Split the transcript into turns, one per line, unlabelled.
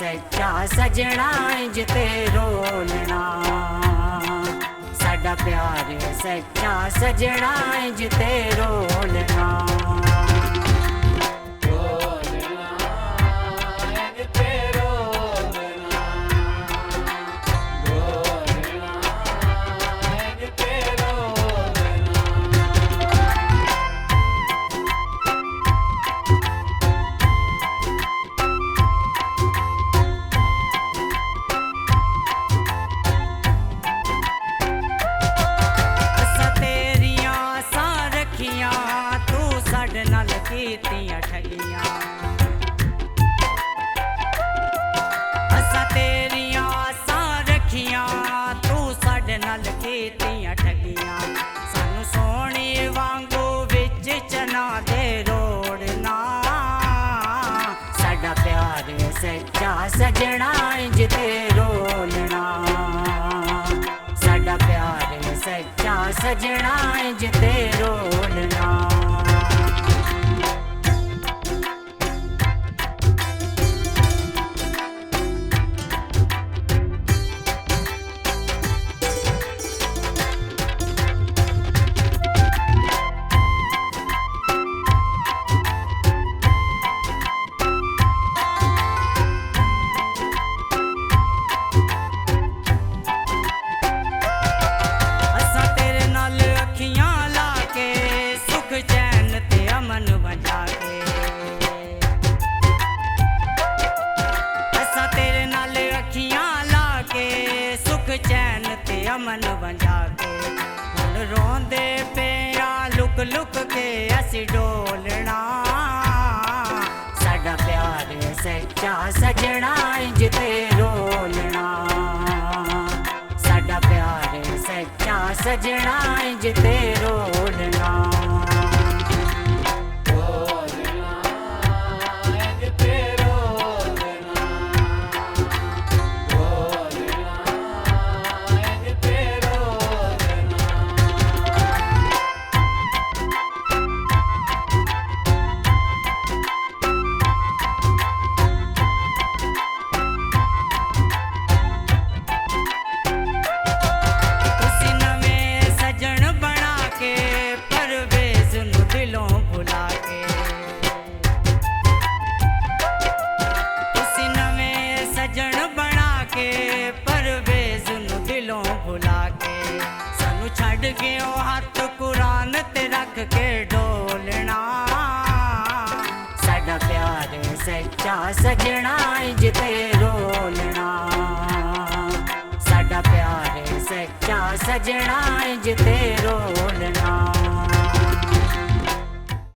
सच्चा सजना जिते रोलना, साडा प्यार सच्चा सजना जिते रोलना। कीतियां ठगियां असां तेरियां आसां रखियां, तू साडे नाल कीतियां ठगियां। सानू सोहणी वांगू विच चना दे रोड़ना, साडा प्यार सच्चा सजना जिते रोलना, साडा प्यार सच्चा सजना जिते रोलना। चैन ते अमन बंजा के हुण रोंदे पे लुक लुक के असी डोलना, साडा प्यार सच्चा सजना जिते रोलना, साडा प्यार सच्चा सजना जिते रोलना। छड़ के ओ हाथ कुरान ते रख के डोलना, साडा प्यार सच्चा सजना जिते रोलना, साडा प्यार सच्चा सजना जिते रोलना।